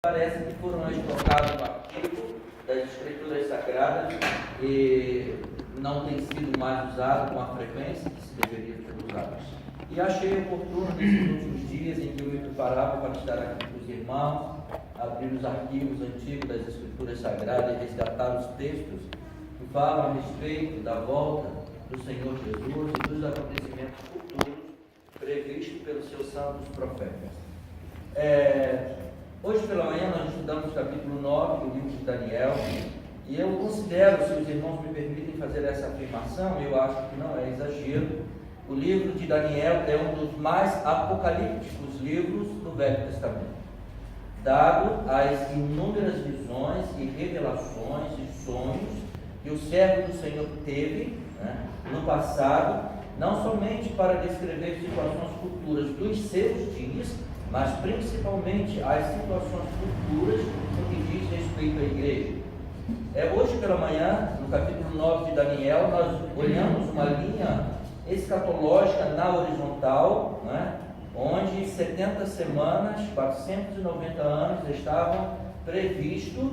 Parece que foram colocados no arquivo das Escrituras Sagradas e não tem sido mais usado com a frequência que se deveria ser usado. E achei oportuno nesses últimos dias em que eu me preparava para estar aqui com os irmãos, abrir os arquivos antigos das Escrituras Sagradas e resgatar os textos que falam a respeito da volta do Senhor Jesus e dos acontecimentos futuros previstos pelos seus santos profetas. Hoje pela manhã nós estudamos o capítulo 9 do livro de Daniel, e eu considero, se os irmãos me permitem fazer essa afirmação, eu acho que não é exagero, o livro de Daniel é um dos mais apocalípticos livros do Velho Testamento, dado as inúmeras visões e revelações e sonhos que o servo do Senhor teve, no passado, não somente para descrever situações futuras dos seus dias, mas principalmente as situações futuras no que diz respeito à igreja. Hoje pela manhã, no capítulo 9 de Daniel, nós olhamos uma linha escatológica na horizontal, onde 70 semanas, 490 anos estavam previstos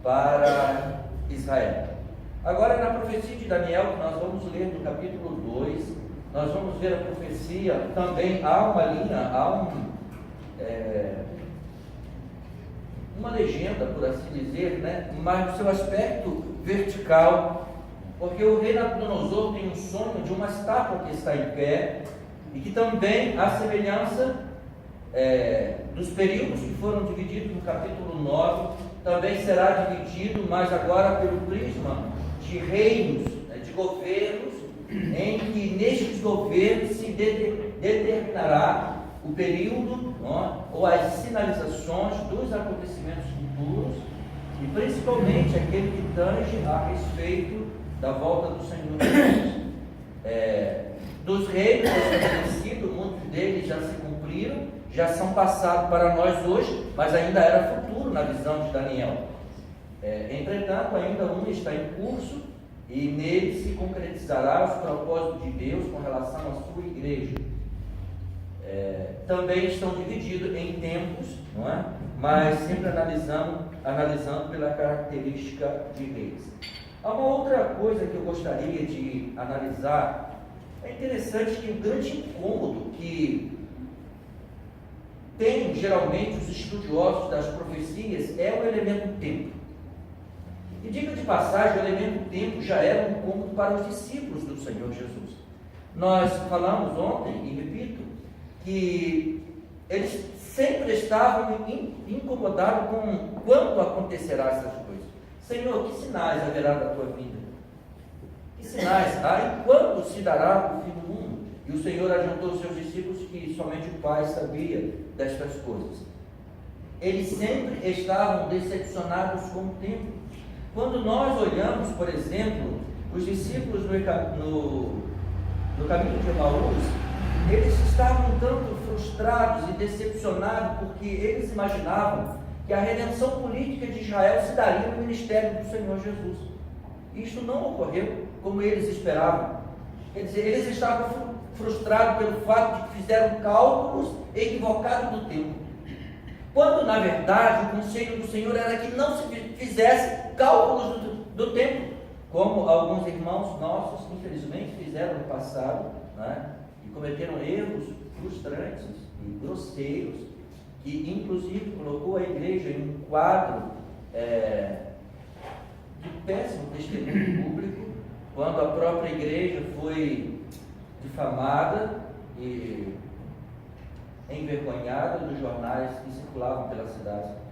para Israel. Agora, na profecia de Daniel, que nós vamos ler no capítulo 2, nós vamos ver a profecia, também há uma linha, uma legenda, por assim dizer, mas no seu aspecto vertical, porque o rei Nabucodonosor tem um sonho de uma estátua que está em pé, e que também, à semelhança dos períodos que foram divididos no capítulo 9, também será dividido, mas agora pelo prisma de reinos, de governos, em que nestes governos se determinará o período ou as sinalizações dos acontecimentos futuros, e principalmente aquele que tange a respeito da volta do Senhor Jesus. Dos reinos estabelecidos, muitos deles já se cumpriram, já são passados para nós hoje, mas ainda era futuro na visão de Daniel. Entretanto, ainda um está em curso, e nele se concretizará os propósitos de Deus com relação à sua igreja. Também estão divididos em tempos, mas sempre analisando pela característica de reis. Há uma outra coisa que eu gostaria de analisar. É interessante que o grande incômodo que tem geralmente os estudiosos das profecias é o elemento tempo. E diga de passagem, o elemento tempo já era um incômodo para os discípulos do Senhor Jesus. Nós falamos ontem, e repito, que eles sempre estavam incomodados com quando acontecerá essas coisas. Senhor, que sinais haverá da tua vinda? Que sinais há e quando se dará o fim do mundo? E o Senhor adiantou aos seus discípulos que somente o Pai sabia destas coisas. Eles sempre estavam decepcionados com o tempo. Quando nós olhamos, por exemplo, os discípulos no caminho de Emaús, eles estavam tanto frustrados e decepcionados porque eles imaginavam que a redenção política de Israel se daria no ministério do Senhor Jesus. Isto não ocorreu como eles esperavam. Quer dizer, eles estavam frustrados pelo fato de que fizeram cálculos equivocados do tempo. Quando, na verdade, o conselho do Senhor era que não se fizesse cálculos do tempo, como alguns irmãos nossos, infelizmente, fizeram no passado, e cometeram erros frustrantes e grosseiros, que, inclusive, colocou a igreja em um quadro de péssimo testemunho público, quando a própria igreja foi difamada e envergonhada dos jornais que circulavam pela cidade.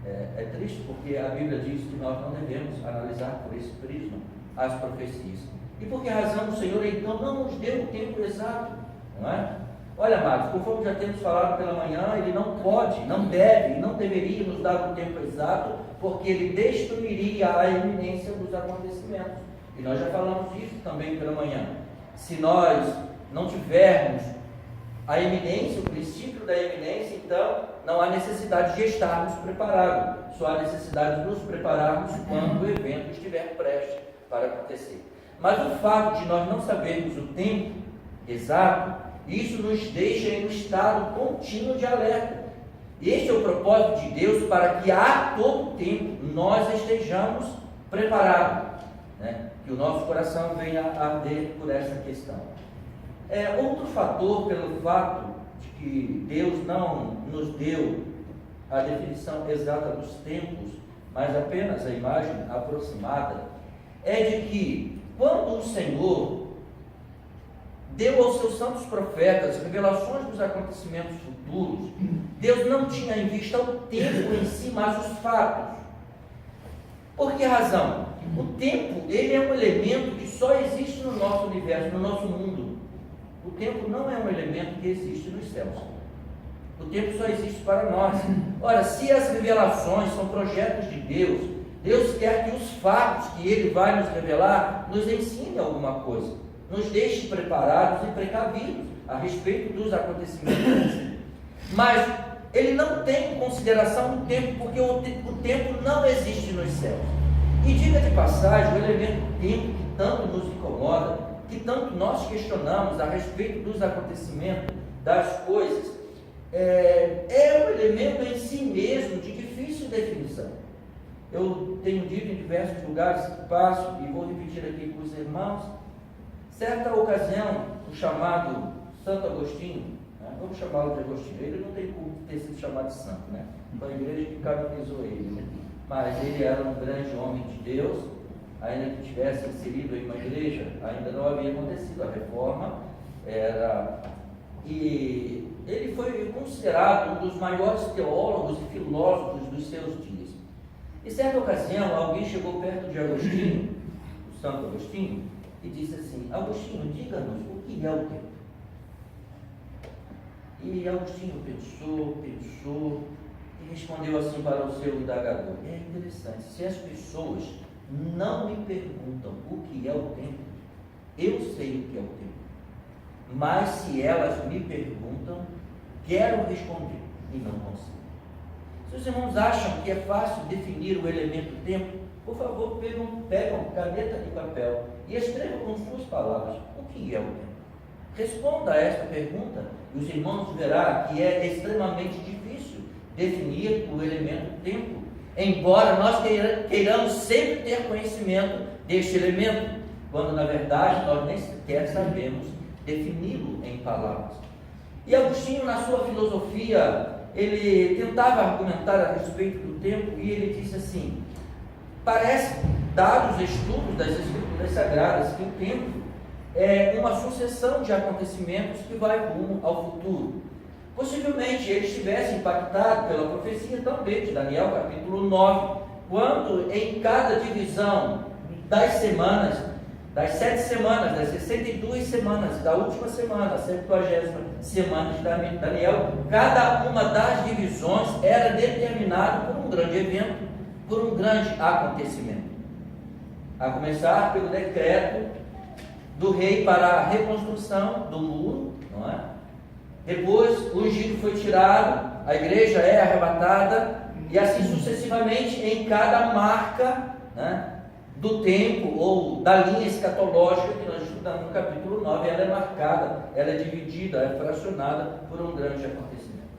É triste porque a Bíblia diz que nós não devemos analisar por esse prisma as profecias. E por que razão o Senhor então não nos deu o tempo exato? Não é? Olha, amados, conforme já temos falado pela manhã, Ele não pode, não deve e não deveria nos dar o tempo exato, porque Ele destruiria a iminência dos acontecimentos. E nós já falamos isso também pela manhã. Se nós não tivermos a iminência, o princípio da iminência, então não há necessidade de estarmos preparados, só há necessidade de nos prepararmos quando o evento estiver prestes para acontecer. Mas o fato de nós não sabermos o tempo exato, isso nos deixa em um estado contínuo de alerta. Este é o propósito de Deus, para que a todo tempo nós estejamos preparados, né? Que o nosso coração venha a arder por essa questão. Outro fator, pelo fato de que Deus não nos deu a definição exata dos tempos, mas apenas a imagem aproximada, é de que quando o Senhor deu aos seus santos profetas revelações dos acontecimentos futuros, Deus não tinha em vista o tempo em si, mas os fatos. Por que razão? O tempo, ele é um elemento que só existe no nosso universo, no nosso mundo. O tempo não é um elemento que existe nos céus. O tempo só existe para nós. Ora, se as revelações são projetos de Deus, Deus quer que os fatos que Ele vai nos revelar nos ensine alguma coisa, nos deixe preparados e precavidos a respeito dos acontecimentos. Mas Ele não tem em consideração o tempo, porque o tempo não existe nos céus. E diga de passagem, o elemento tempo que tanto nos incomoda, que tanto nós questionamos a respeito dos acontecimentos, das coisas, é um elemento em si mesmo de difícil definição. Eu tenho dito em diversos lugares que passo, e vou repetir aqui com os irmãos, certa ocasião, o chamado Santo Agostinho, né? Vamos chamá-lo de Agostinho, ele não tem culpa de ter sido chamado de santo, né? Foi a igreja que canonizou ele, né? Mas ele era um grande homem de Deus, ainda que tivesse inserido em uma igreja, ainda não havia acontecido a reforma, e ele foi considerado um dos maiores teólogos e filósofos dos seus dias. Em certa ocasião, alguém chegou perto de Agostinho, o Santo Agostinho, e disse assim: Agostinho, diga-nos o que é o tempo. E Agostinho pensou e respondeu assim para o seu indagador: é interessante, se as pessoas não me perguntam o que é o tempo, eu sei o que é o tempo. Mas se elas me perguntam, quero responder e não consigo. Se os irmãos acham que é fácil definir o elemento tempo, por favor, pegam caneta e papel e escrevam com suas palavras o que é o tempo. Responda a esta pergunta e os irmãos verão que é extremamente difícil definir o elemento tempo, embora nós queiramos sempre ter conhecimento deste elemento, quando na verdade nós nem sequer sabemos defini-lo em palavras. E Agostinho, na sua filosofia, ele tentava argumentar a respeito do tempo e ele disse assim: parece, dados os estudos das Escrituras Sagradas, que o tempo é uma sucessão de acontecimentos que vai rumo ao futuro. Possivelmente ele estivesse impactado pela profecia também de Daniel, capítulo 9, quando em cada divisão das semanas, das 7 semanas, das 62 semanas, da última semana, a 70ª semana de Daniel, cada uma das divisões era determinada por um grande evento, por um grande acontecimento. A começar pelo decreto do rei para a reconstrução do muro, não é? Depois o Egito foi tirado, a igreja é arrebatada, e assim sucessivamente em cada marca, né, do tempo ou da linha escatológica que nós estudamos no capítulo 9, ela é marcada, ela é dividida, é fracionada por um grande acontecimento.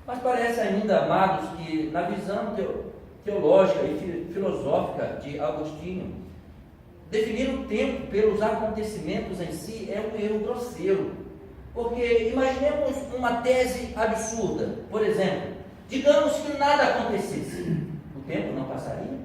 Mas parece ainda, amados, que na visão teológica e filosófica de Agostinho, definir o tempo pelos acontecimentos em si é um erro grosseiro. Porque imaginemos uma tese absurda. Por exemplo, digamos que nada acontecesse, o tempo não passaria?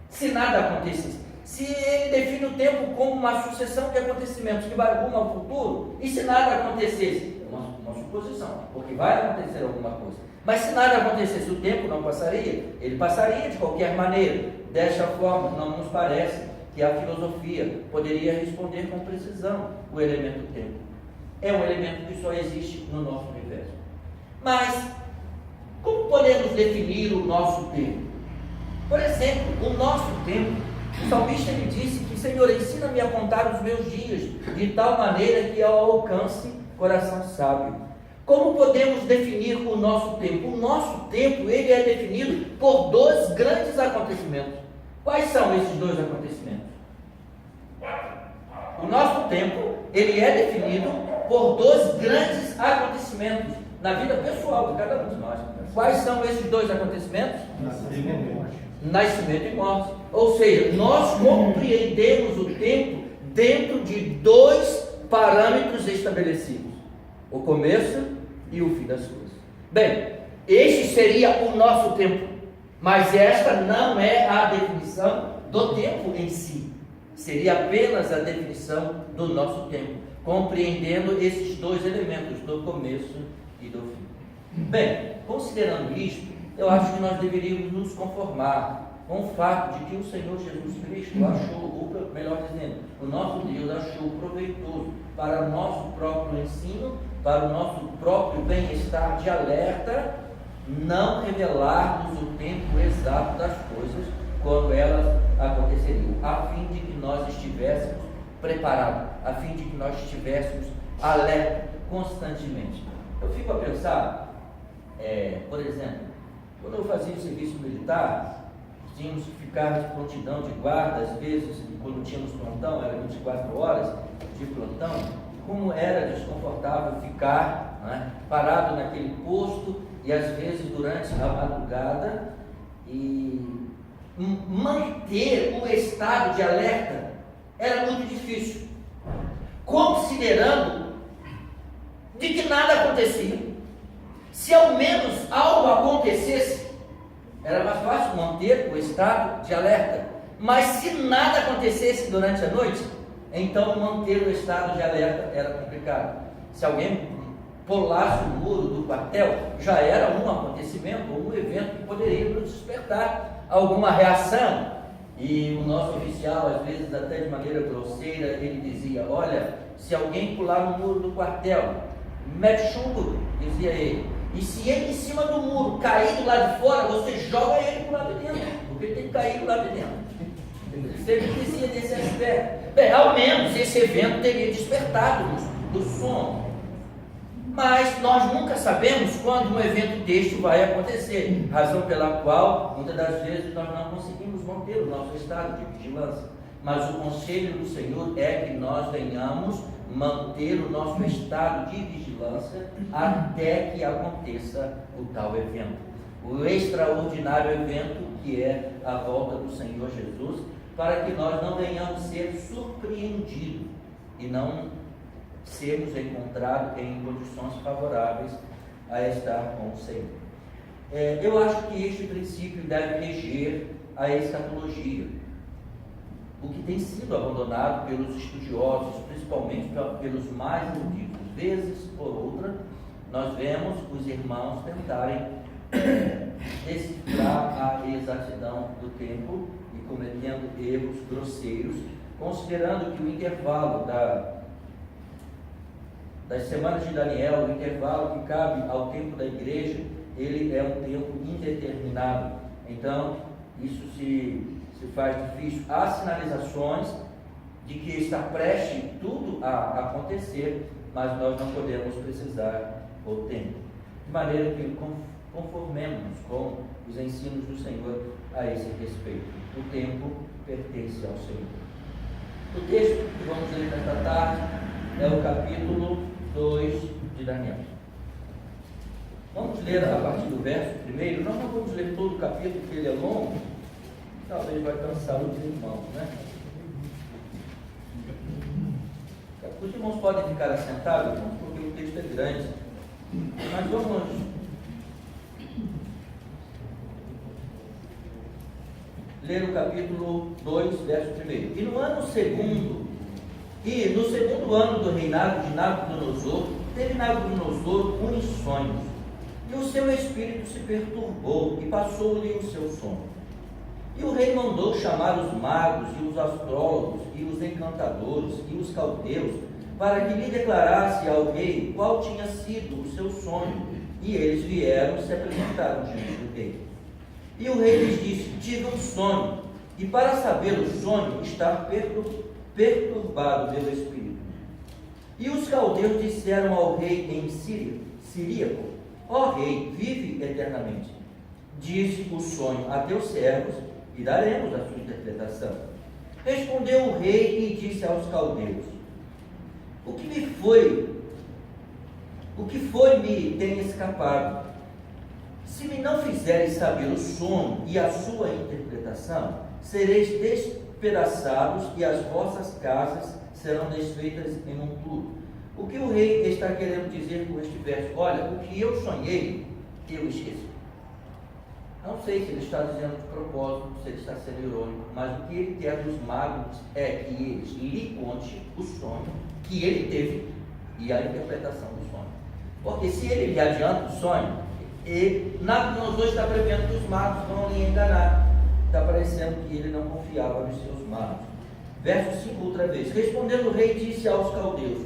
Se nada acontecesse, se ele define o tempo como uma sucessão de acontecimentos que vai rumo ao futuro, e se nada acontecesse? É uma suposição, porque vai acontecer alguma coisa. Mas se nada acontecesse, o tempo não passaria? Ele passaria de qualquer maneira. Desta forma, não nos parece que a filosofia poderia responder com precisão o elemento tempo. É um elemento que só existe no nosso universo. Mas, como podemos definir o nosso tempo? Por exemplo, o nosso tempo, o salmista ele disse que: Senhor, ensina-me a contar os meus dias, de tal maneira que eu alcance coração sábio. Como podemos definir o nosso tempo? O nosso tempo ele é definido por 2 grandes acontecimentos. Quais são esses 2 acontecimentos? O nosso tempo ele é definido por 2 grandes acontecimentos. na vida pessoal de cada um de nós. Quais são esses dois acontecimentos? Nascimento e morte. Ou seja, nós compreendemos o tempo dentro de dois parâmetros estabelecidos: o começo e o fim das coisas. Bem, este seria o nosso tempo, mas esta não é a definição do tempo em si. Seria apenas a definição do nosso tempo, compreendendo esses dois elementos, do começo e do fim. Bem, considerando isto, eu acho que nós deveríamos nos conformar com o fato de que o Senhor Jesus Cristo achou, melhor dizendo, o nosso Deus achou proveitoso para o nosso próprio ensino, para o nosso próprio bem-estar de alerta, não revelarmos o tempo exato das coisas quando elas aconteceriam, a fim de que nós estivéssemos preparados, a fim de que nós estivéssemos alerta constantemente. Eu fico a pensar, por exemplo, quando eu fazia o serviço militar, tínhamos que ficar de prontidão de guarda, às vezes, quando tínhamos plantão, era 24 horas de plantão, como era desconfortável ficar, né, parado naquele posto, e às vezes durante a madrugada, e manter o estado de alerta era muito difícil, considerando de que nada acontecia. Se ao menos algo acontecesse, era mais fácil manter o estado de alerta. Mas se nada acontecesse durante a noite, então manter o estado de alerta era complicado. Se alguém pulasse o muro do quartel, já era um acontecimento, ou um evento que poderia nos despertar alguma reação. E o nosso oficial, às vezes até de maneira grosseira, ele dizia: olha, se alguém pular no muro do quartel, mete chumbo, dizia ele. E se ele em cima do muro cair do lado de fora, você joga ele para o lado de dentro, porque ele tem que cair do lado de dentro. Ele sempre dizia desse aspecto. Bem, ao menos esse evento teria despertado-nos do sono. Mas nós nunca sabemos quando um evento deste vai acontecer, razão pela qual muitas das vezes nós não conseguimos manter o nosso estado de vigilância. Mas o conselho do Senhor é que nós venhamos manter o nosso estado de vigilância até que aconteça o tal evento, o extraordinário evento que é a volta do Senhor Jesus, para que nós não venhamos ser surpreendidos e não sermos encontrados em condições favoráveis a estar com o Senhor. Eu acho que este princípio deve reger a escatologia, o que tem sido abandonado pelos estudiosos, principalmente pelos mais eruditos. Vezes por outra, nós vemos os irmãos tentarem decifrar a exatidão do tempo e cometendo erros grosseiros, considerando que o intervalo das semanas de Daniel, o intervalo que cabe ao tempo da igreja, ele é um tempo indeterminado. Então, isso se faz difícil. Há sinalizações de que está prestes tudo a acontecer, mas nós não podemos precisar o tempo. De maneira que conformemos com os ensinos do Senhor a esse respeito. O tempo pertence ao Senhor. O texto que vamos ler nesta tarde é o capítulo 2 de Daniel. Vamos ler a partir do verso primeiro. Nós não vamos ler todo o capítulo, porque ele é longo. Talvez vai cansar os irmãos, né? Os irmãos podem ficar assentados, irmãos, porque o texto é grande. Mas vamos ler o capítulo 2, verso 1. E no segundo ano do reinado de Nabucodonosor, teve Nabucodonosor muitos sonhos, e o seu espírito se perturbou, e passou-lhe o seu sono. E o rei mandou chamar os magos, e os astrólogos, e os encantadores, e os caldeus, para que lhe declarasse ao rei qual tinha sido o seu sonho. E eles vieram e se apresentaram diante do rei. E o rei lhes disse: tive um sonho, e para saber o sonho, estar perturbado pelo espírito. E os caldeus disseram ao rei em Siríaco: ó rei, vive eternamente. Disse o sonho a teus servos, e daremos a sua interpretação. Respondeu o rei e disse aos caldeus: o o que foi-me tem escapado. Se me não fizeres saber o sonho e a sua interpretação, sereis despedaçados e as vossas casas serão desfeitas em monturo. O que o rei está querendo dizer com este verso? Olha, o que eu sonhei, eu esqueci. Não sei se ele está dizendo de propósito, se ele está sendo irônico, mas o que ele quer dos magos é que eles lhe conte o sonho que ele teve e a interpretação do sonho. Porque se ele lhe adianta o sonho, Nabucodonosor está prevendo que os magos vão lhe enganar. Está parecendo que ele não confiava nos seus magos. Verso 5 outra vez. Respondendo o rei, disse aos caldeus: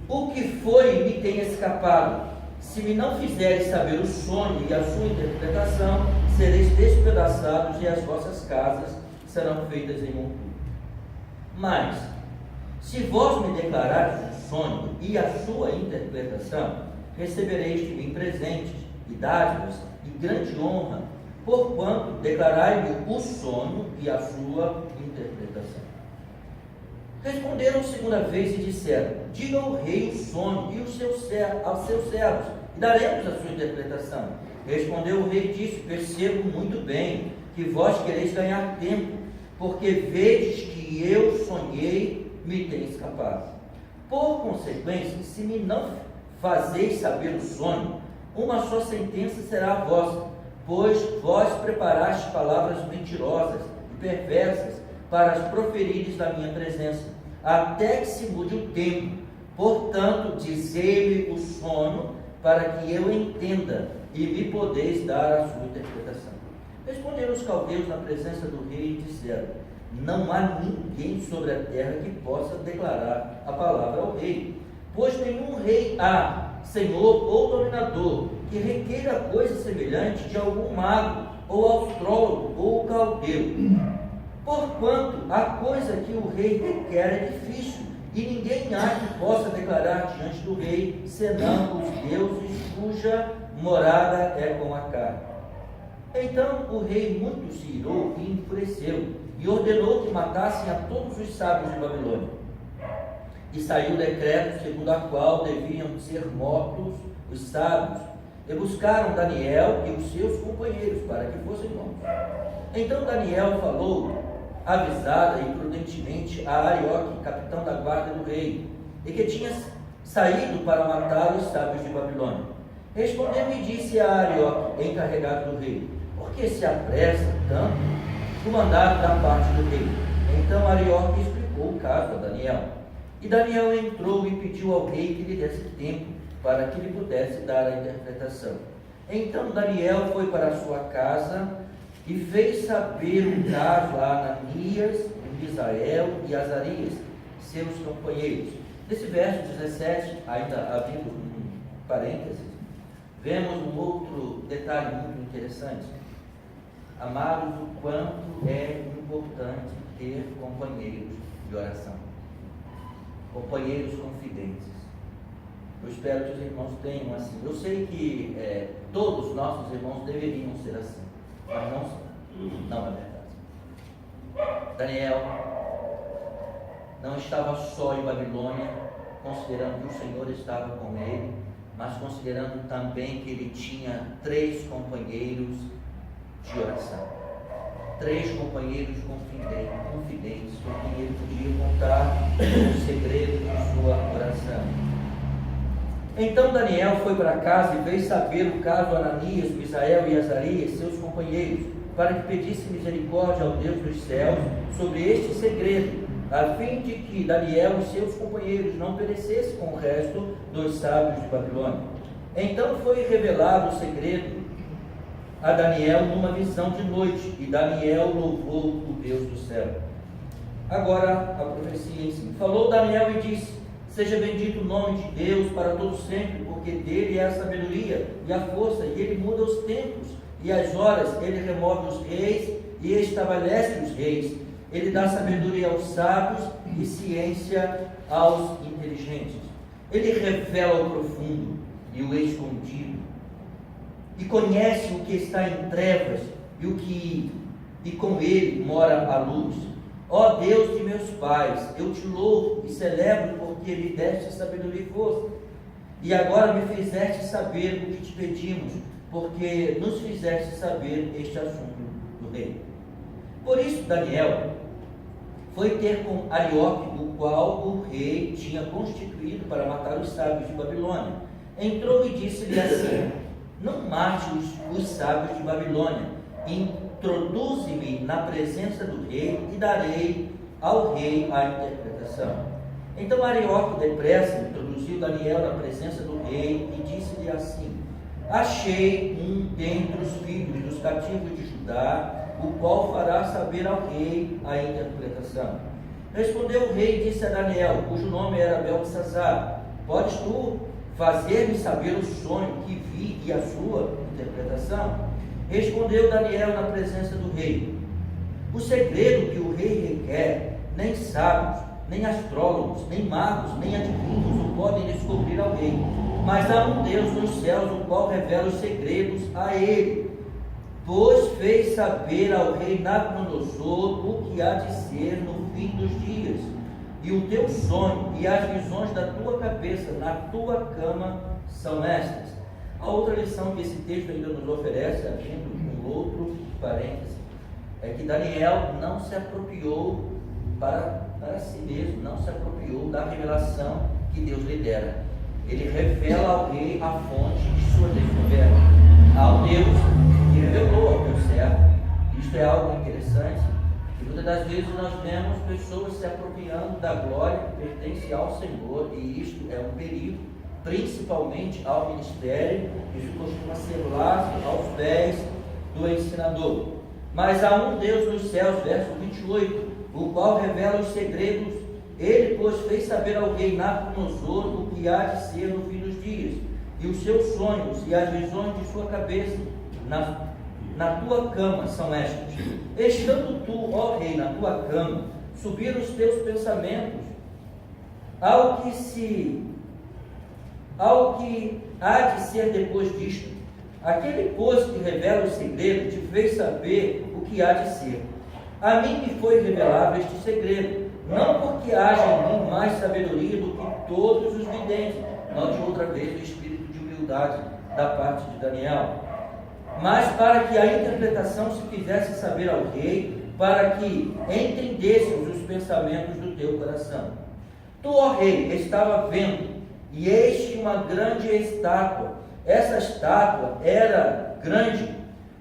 o que foi me tem escapado? Se me não fizeres saber o sonho e a sua interpretação, sereis despedaçados e as vossas casas serão feitas em monturo. Mas, se vós me declarardes o sonho e a sua interpretação, recebereis de mim presentes e dádivas e grande honra, porquanto declarai-me o sonho e a sua interpretação. Responderam segunda vez e disseram: diga ao rei o sonho e aos seus servos, e daremos a sua interpretação. Respondeu o rei e disse: percebo muito bem que vós quereis ganhar tempo, porque vedes que eu sonhei, me tem escapado. Por consequência, se me não fazeis saber o sonho, uma só sentença será a vossa, pois vós preparaste palavras mentirosas e perversas para as proferires na minha presença, até que se mude o tempo. Portanto, dizei-me o sonho, para que eu entenda, e me podeis dar a sua interpretação. Responderam os caldeus na presença do rei e disseram: não há ninguém sobre a terra que possa declarar a palavra ao rei, pois nenhum rei há, senhor ou dominador, que requeira coisa semelhante de algum mago, ou astrólogo, ou caldeu. Porquanto a coisa que o rei requer é difícil, e ninguém há que possa declarar diante do rei, senão os deuses cuja morada é com a carne. Então o rei muito se irou e enfureceu, e ordenou que matassem a todos os sábios de Babilônia. E saiu decreto segundo a qual deviam ser mortos os sábios, e buscaram Daniel e os seus companheiros para que fossem mortos. Então Daniel falou avisada e prudentemente a Arioque, capitão da guarda do rei, e que tinha saído para matar os sábios de Babilônia. Respondeu e disse a Arioque, encarregado do rei: por que se apressa tanto o mandado da parte do rei? Então Arioque explicou o caso a Daniel. E Daniel entrou e pediu ao rei que lhe desse tempo, para que lhe pudesse dar a interpretação. Então Daniel foi para a sua casa e fez saber o caso a Ananias, Misael e Azarias, seus companheiros. Nesse verso 17, ainda abrindo um parênteses, vemos um outro detalhe muito interessante. Amados, o quanto é importante ter companheiros de oração, companheiros confidentes. Eu espero que os irmãos tenham assim. Eu sei que todos os nossos irmãos deveriam ser assim, mas não são. Não é verdade. Daniel não estava só em Babilônia, considerando que o Senhor estava com ele, mas considerando também que ele tinha 3 companheiros de oração, 3 companheiros confidentes, com quem ele podia contar o segredo de sua oração. Então Daniel foi para casa e veio saber o caso a Ananias, Misael e Azarias, seus companheiros, para que pedisse misericórdia ao Deus dos céus sobre este segredo, a fim de que Daniel e seus companheiros não perecessem com o resto dos sábios de Babilônia. Então foi revelado o segredo a Daniel numa visão de noite, e Daniel louvou o Deus do céu. Agora a profecia em si. Falou Daniel e disse: seja bendito o nome de Deus para todo sempre, porque dele é a sabedoria e a força, e ele muda os tempos e as horas, ele remove os reis e estabelece os reis, ele dá sabedoria aos sábios e ciência aos inteligentes, ele revela o profundo e o escondido, e conhece o que está em trevas e com ele mora a luz. Ó Deus de meus pais, eu te louvo e celebro porque lhe deste sabedoria e força. e agora me fizeste saber o que te pedimos, porque nos fizeste saber este assunto do rei. Por isso Daniel foi ter com Arioque, o qual o rei tinha constituído para matar os sábios de Babilônia. Entrou e disse-lhe assim: não mate os sábios de Babilônia, introduze-me na presença do rei e darei ao rei a interpretação. Então Arioque depressa introduziu Daniel na presença do rei e disse-lhe assim: achei um dentre os filhos dos cativos de Judá, o qual fará saber ao rei a interpretação. Respondeu o rei e disse a Daniel, cujo nome era Beltesazar: podes tu fazer-me saber o sonho que vi e a sua interpretação? Respondeu Daniel na presença do rei: o segredo que o rei requer, nem sábios, nem astrólogos, nem magos, nem adivinhos o podem descobrir ao rei, mas há um Deus nos céus, o qual revela os segredos a ele, pois fez saber ao rei Nabucodonosor o que há de ser no fim dos dias. E o teu sonho e as visões da tua cabeça na tua cama são estas. A outra lição que esse texto ainda nos oferece, abrindo um outro parêntese, é que Daniel não se apropriou para si mesmo, não se apropriou da revelação que Deus lhe dera. Ele revela ao rei a fonte de sua descoberta, ao Deus que revelou ao teu servo. Isto é algo interessante, e muitas das vezes nós vemos pessoas se apropriando da glória que pertence ao Senhor, e isto é um perigo, principalmente ao ministério. Isso costuma ser laço aos pés do ensinador. Mas há um Deus nos céus, verso 28, o qual revela os segredos. Ele, pois, fez saber ao rei Nabucodonosor o que há de ser no fim dos dias, e os seus sonhos e as visões de sua cabeça na tua cama são estas. Estando tu, ó rei, na tua cama, subiram os teus pensamentos ao que há de ser depois disto. Aquele, pois, que revela o segredo, te fez saber o que há de ser. A mim me foi revelado este segredo, não porque haja em mim mais sabedoria do que todos os videntes. Note outra vez o espírito de humildade da parte de Daniel. Mas para que a interpretação se fizesse saber ao rei, para que entendêssemos os pensamentos do teu coração. Tu, ó rei, estava vendo, e eis uma grande estátua. Essa estátua era grande,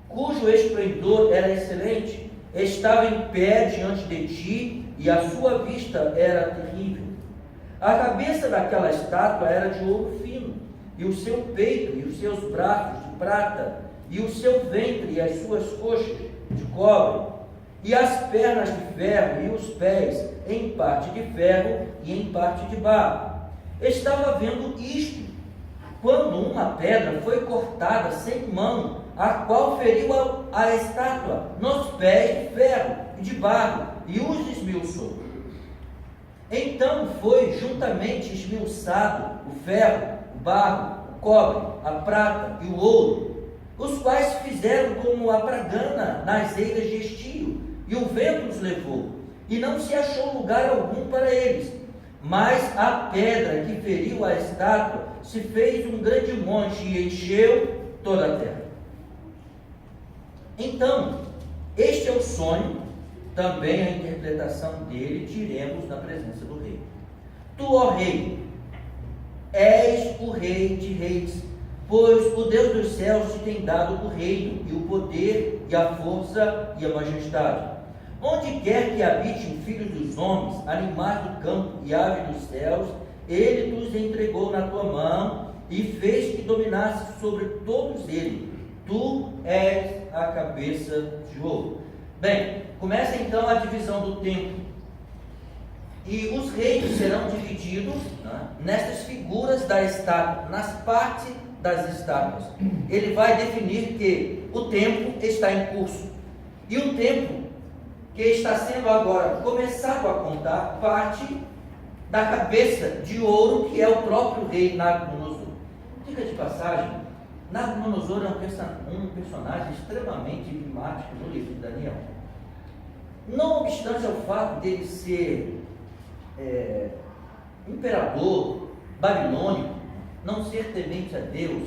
cujo esplendor era excelente, estava em pé diante de ti, e a sua vista era terrível. A cabeça daquela estátua era de ouro fino, e o seu peito e os seus braços de prata, e o seu ventre e as suas coxas de cobre, e as pernas de ferro, e os pés em parte de ferro e em parte de barro. Estava vendo isto, quando uma pedra foi cortada sem mão, a qual feriu a estátua nos pés de ferro e de barro, e os esmiuçou. Então foi juntamente esmiuçado o ferro, o barro, o cobre, a prata e o ouro, os quais se fizeram como a pragana nas eiras de estio, e o vento os levou, e não se achou lugar algum para eles. Mas a pedra que feriu a estátua se fez um grande monte e encheu toda a terra. Então, este é o sonho, também a interpretação dele diremos na presença do rei. Tu, ó rei, és o rei de reis, pois o Deus dos céus te tem dado o reino, e o poder, e a força, e a majestade. Onde quer que habitem filhos dos homens, animais do campo e aves dos céus, ele nos entregou na tua mão, e fez que dominasse sobre todos eles. Tu és a cabeça de ouro. Bem, começa então a divisão do tempo. E os reinos serão divididos, né, nestas figuras da estátua, nas partes das estátuas. Ele vai definir que o tempo está em curso. E o tempo que está sendo agora começado a contar parte da cabeça de ouro, que é o próprio rei Nabucodonosor. Diga de passagem, Nabucodonosor é um personagem extremamente enigmático no livro de Daniel. Não obstante ao fato dele ser imperador babilônico, não ser temente a Deus,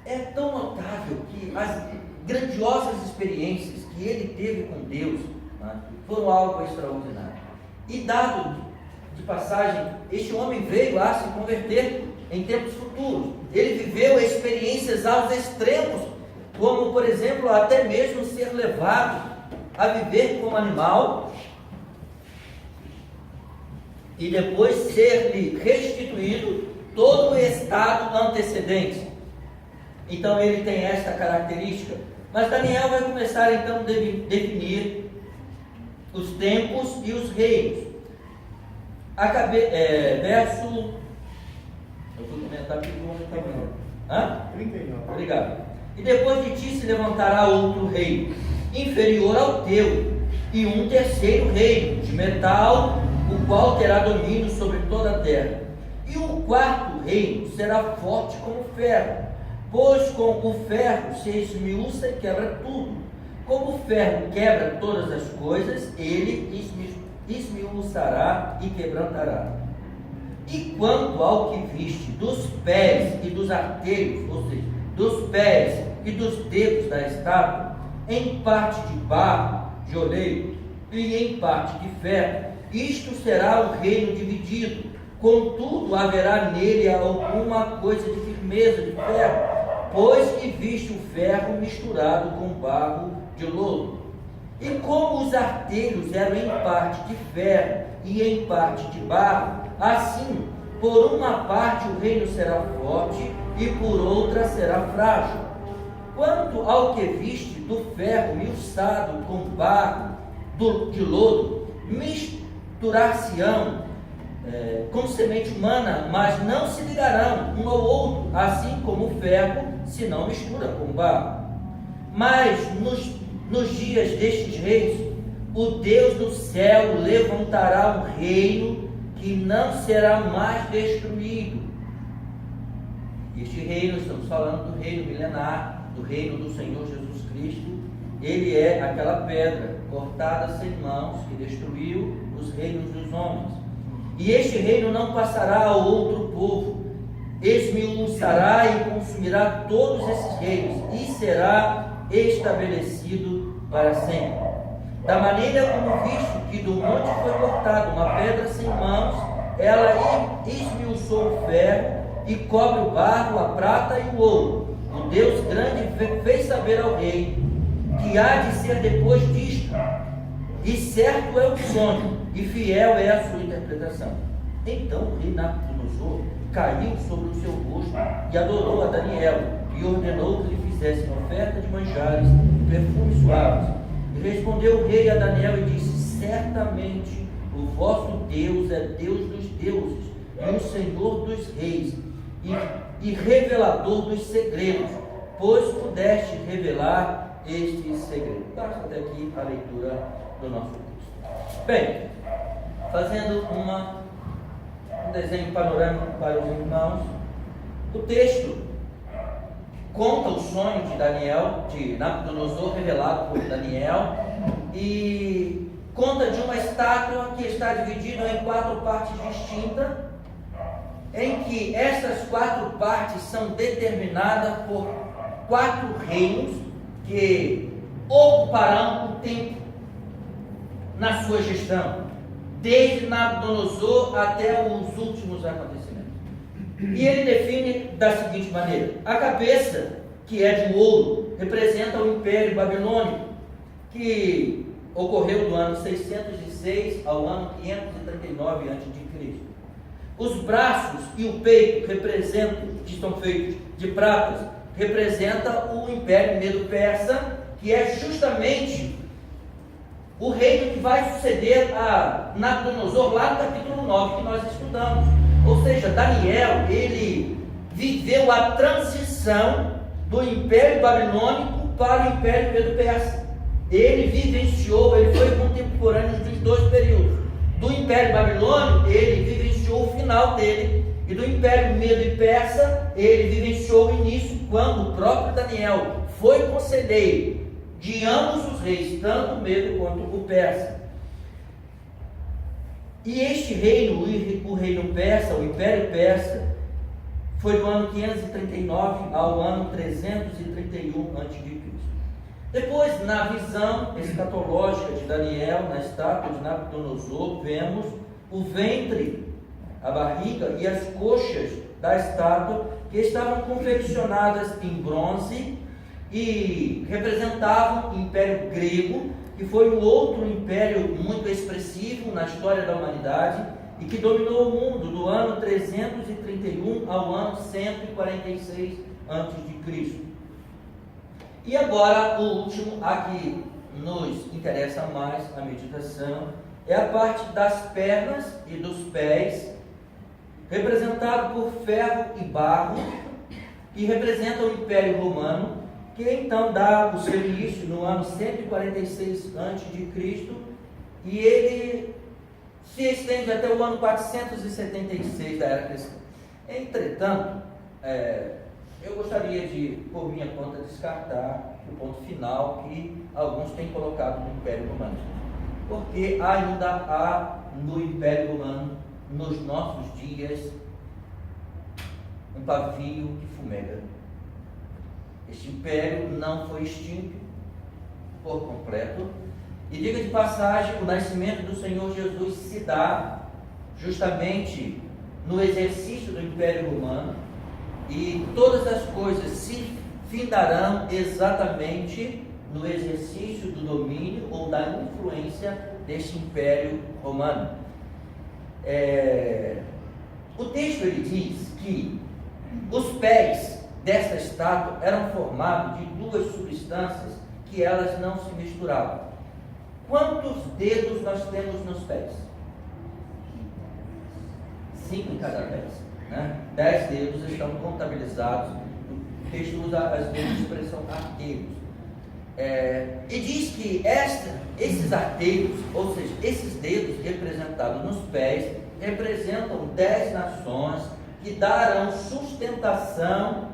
é tão notável que as grandiosas experiências que ele teve com Deus, né, foram algo extraordinário. E dado de passagem, este homem veio a se converter em tempos futuros. Ele viveu experiências aos extremos, como por exemplo, até mesmo ser levado a viver como animal e depois ser-lhe restituído todo o estado antecedente. Então ele tem esta característica. Mas Daniel vai começar então a definir os tempos e os reinos. Verso. Eu vou comentar aqui como está vendo. 39. Obrigado. E depois de ti se levantará outro reino, inferior ao teu, e um terceiro reino, de metal, o qual terá domínio sobre toda a terra. E o quarto reino será forte como ferro, pois com o ferro se esmiuça e quebra tudo. Como o ferro quebra todas as coisas, ele esmiuçará e quebrantará. E quanto ao que viste dos pés e dos artelhos, ou seja, dos pés e dos dedos da estátua, em parte de barro, de oleiro, e em parte de ferro, isto será o reino dividido. Contudo, haverá nele alguma coisa de firmeza de ferro, pois que viste o ferro misturado com barro de lodo. E como os artelhos eram em parte de ferro e em parte de barro, assim, por uma parte o reino será forte e por outra será frágil. Quanto ao que viste do ferro miuçado com barro de lodo, misturar-se-ão com semente humana, mas não se ligarão um ao outro, assim como o ferro se não mistura com barro. Mas nos dias destes reis, o Deus do céu levantará um reino que não será mais destruído. Este reino, estamos falando do reino milenar, do reino do Senhor Jesus Cristo. Ele é aquela pedra cortada sem mãos que destruiu os reinos dos homens. E este reino não passará a outro povo, esmiuçará e consumirá todos esses reinos, e será estabelecido para sempre. Da maneira como visto que do monte foi cortada uma pedra sem mãos, ela esmiuçou o ferro e cobre o barro, a prata e o ouro. O Deus grande fez saber ao rei que há de ser depois disto, e certo é o sonho, e fiel é a sua interpretação. Então o rei Nabucodonosor caiu sobre o seu rosto e adorou a Daniel, e ordenou que lhe fizessem oferta de manjares e perfumes suaves. E respondeu o rei a Daniel e disse: certamente o vosso Deus é Deus dos deuses, e o Senhor dos reis, e revelador dos segredos, pois pudeste revelar este segredo. Basta até aqui a leitura do nosso texto. Bem, fazendo um desenho panorâmico para os irmãos, o texto conta o sonho de Daniel, de Nabucodonosor, revelado por Daniel, e conta de uma estátua que está dividida em 4 partes distintas, em que essas 4 partes são determinadas por 4 reinos que ocuparão o tempo na sua gestão, desde Nabucodonosor até os últimos acontecimentos. E ele define da seguinte maneira: a cabeça, que é de ouro, representa o Império Babilônico, que ocorreu do ano 606 ao ano 539 a.C. Os braços e o peito representam, que estão feitos de pratas, representa o Império Medo-Persa, que é justamente o reino que vai suceder a Nabucodonosor lá no capítulo 9 que nós estudamos. Ou seja, Daniel, ele viveu a transição do Império Babilônico para o Império Medo-Persa. Ele vivenciou, ele foi contemporâneo dos 2 períodos. Do Império Babilônico, ele vivenciou o final dele, e do Império Medo e Persa, ele vivenciou o início, quando o próprio Daniel foi conselheiro de ambos os reis, tanto o Medo quanto o Persa. E este reino, o reino persa, o Império Persa, foi do ano 539 ao ano 331 a.C. Depois, na visão escatológica de Daniel, na estátua de Nabucodonosor, vemos o ventre, a barriga e as coxas da estátua, que estavam confeccionadas em bronze e representavam o Império Grego, que foi um outro império muito expressivo na história da humanidade e que dominou o mundo do ano 331 ao ano 146 a.C. E agora, o último, a que nos interessa mais a meditação, é a parte das pernas e dos pés, representado por ferro e barro, que representa o Império Romano, que então dá o seu início no ano 146 a.C. e ele se estende até o ano 476 da Era Cristã. Entretanto, eu gostaria de, por minha conta, descartar o ponto final que alguns têm colocado no Império Romano, porque ainda há no Império Romano, nos nossos dias, um pavio que fumega. Este império não foi extinto por completo. E diga de passagem, o nascimento do Senhor Jesus se dá justamente no exercício do Império Romano, e todas as coisas se findarão exatamente no exercício do domínio ou da influência deste Império Romano. O texto ele diz que os pés desta estátua eram formados de duas substâncias que elas não se misturavam. Quantos dedos nós temos nos pés? 5 em cada pé, né? 10 dedos estão contabilizados. O texto usa às vezes a expressão arteiros. E diz que esses arteiros, ou seja, esses dedos representados nos pés, representam 10 nações que darão sustentação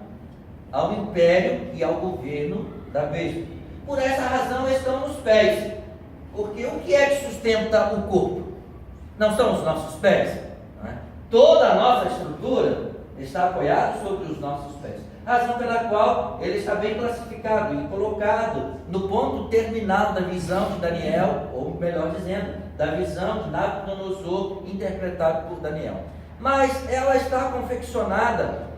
ao império e ao governo da besta. Por essa razão estão nos pés, porque o que é que sustenta o corpo? Não são os nossos pés, não é? Toda a nossa estrutura está apoiada sobre os nossos pés, razão pela qual ele está bem classificado e colocado no ponto terminal da visão de Daniel, ou melhor dizendo, da visão de Nabucodonosor, interpretado por Daniel. Mas ela está confeccionada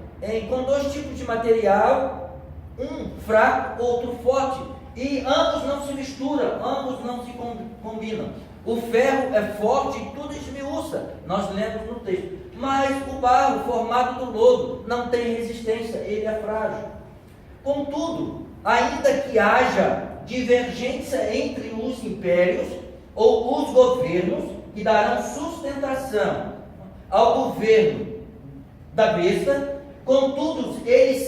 com dois tipos de material, um fraco, outro forte, e ambos não se misturam, ambos não se combinam. O ferro é forte e tudo esmiuça, nós lemos no texto, mas o barro formado do lodo não tem resistência, ele é frágil. Contudo, ainda que haja divergência entre os impérios ou os governos que darão sustentação ao governo da besta, contudo, eles